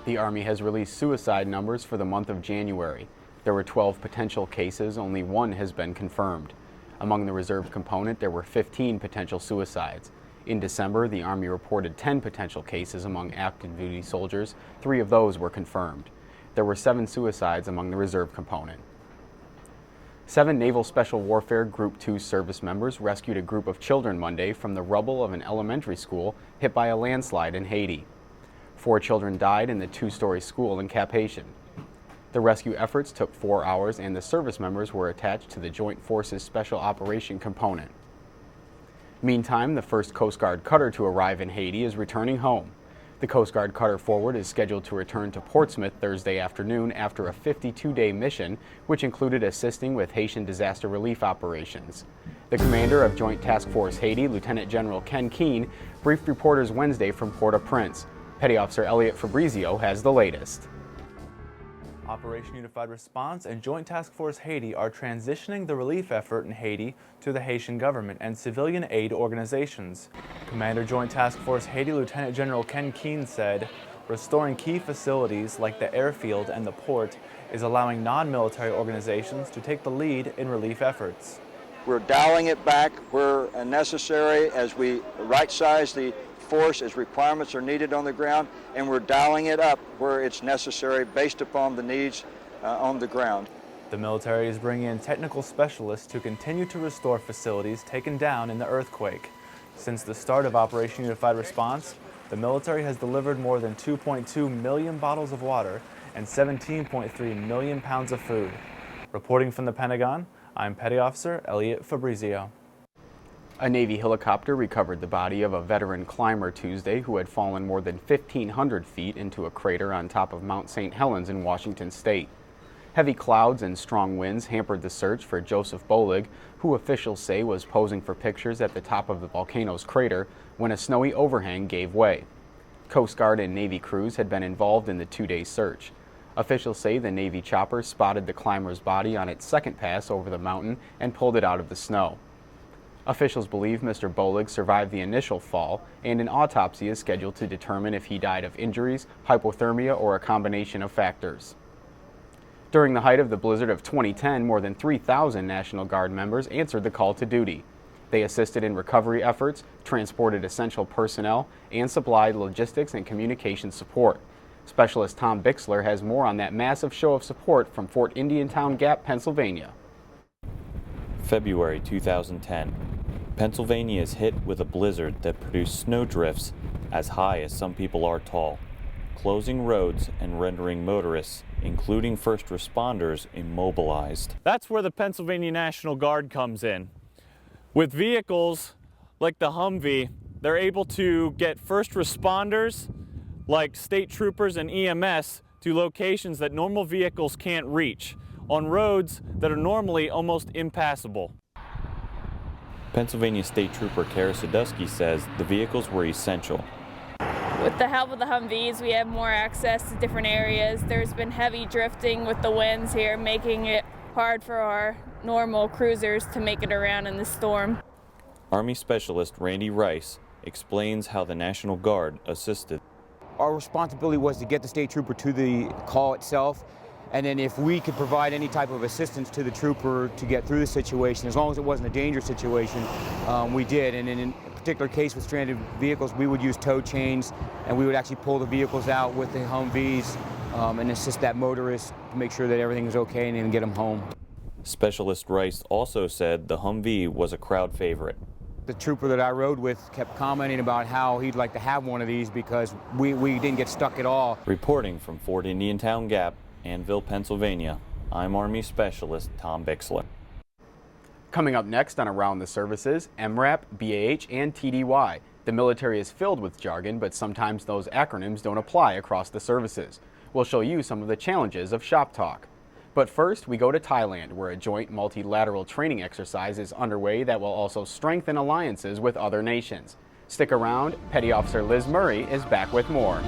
The Army has released suicide numbers for the month of January. There were 12 potential cases, only one has been confirmed. Among the reserve component, there were 15 potential suicides. In December, the Army reported 10 potential cases among active duty soldiers. 3 of those were confirmed. There were 7 suicides among the reserve component. 7 Naval Special Warfare Group 2 service members rescued a group of children Monday from the rubble of an elementary school hit by a landslide in Haiti. 4 children died in the 2-story school in Cap Haitian. The rescue efforts took 4 hours and the service members were attached to the Joint Forces Special Operation component. Meantime, the first Coast Guard cutter to arrive in Haiti is returning home. The Coast Guard cutter Forward is scheduled to return to Portsmouth Thursday afternoon after a 52-day mission, which included assisting with Haitian disaster relief operations. The commander of Joint Task Force-Haiti, Lieutenant General Ken Keane, briefed reporters Wednesday from Port-au-Prince. Petty Officer Elliot Fabrizio has the latest. Operation Unified Response and Joint Task Force-Haiti are transitioning the relief effort in Haiti to the Haitian government and civilian aid organizations. Commander Joint Task Force-Haiti Lieutenant General Ken Keane said, restoring key facilities like the airfield and the port is allowing non-military organizations to take the lead in relief efforts. We're dialing it back where necessary as we right-size the force as requirements are needed on the ground, and we're dialing it up where it's necessary based upon the needs on the ground. The military is bringing in technical specialists to continue to restore facilities taken down in the earthquake. Since the start of Operation Unified Response, the military has delivered more than 2.2 million bottles of water and 17.3 million pounds of food. Reporting from the Pentagon, I'm Petty Officer Elliot Fabrizio. A Navy helicopter recovered the body of a veteran climber Tuesday who had fallen more than 1,500 feet into a crater on top of Mount St. Helens in Washington state. Heavy clouds and strong winds hampered the search for Joseph Bohlig, who officials say was posing for pictures at the top of the volcano's crater when a snowy overhang gave way. Coast Guard and Navy crews had been involved in the 2-day search. Officials say the Navy chopper spotted the climber's body on its second pass over the mountain and pulled it out of the snow. Officials believe Mr. Bohlig survived the initial fall, and an autopsy is scheduled to determine if he died of injuries, hypothermia, or a combination of factors. During the height of the blizzard of 2010, more than 3,000 National Guard members answered the call to duty. They assisted in recovery efforts, transported essential personnel, and supplied logistics and communication support. Specialist Tom Bixler has more on that massive show of support from Fort Indiantown Gap, Pennsylvania. February 2010. Pennsylvania is hit with a blizzard that produced snow drifts as high as some people are tall, closing roads and rendering motorists, including first responders, immobilized. That's where the Pennsylvania National Guard comes in. With vehicles like the Humvee, they're able to get first responders like state troopers and EMS to locations that normal vehicles can't reach, on roads that are normally almost impassable. Pennsylvania State Trooper Kara Sadusky says the vehicles were essential. With the help of the Humvees, we have more access to different areas. There's been heavy drifting with the winds here, making it hard for our normal cruisers to make it around in the storm. Army Specialist Randy Rice explains how the National Guard assisted. Our responsibility was to get the state trooper to the call itself, and then if we could provide any type of assistance to the trooper to get through the situation, as long as it wasn't a dangerous situation, we did. And in a particular case with stranded vehicles, we would use tow chains, and we would actually pull the vehicles out with the Humvees and assist that motorist to make sure that everything is okay and then get them home. Specialist Rice also said the Humvee was a crowd favorite. The trooper that I rode with kept commenting about how he'd like to have one of these because we didn't get stuck at all. Reporting from Fort Indiantown Gap, Annville, Pennsylvania, I'm Army Specialist Tom Bixler. Coming up next on Around the Services, MRAP, BAH, and TDY. The military is filled with jargon, but sometimes those acronyms don't apply across the services. We'll show you some of the challenges of shop talk. But first, we go to Thailand, where a joint multilateral training exercise is underway that will also strengthen alliances with other nations. Stick around, Petty Officer Liz Murray is back with more.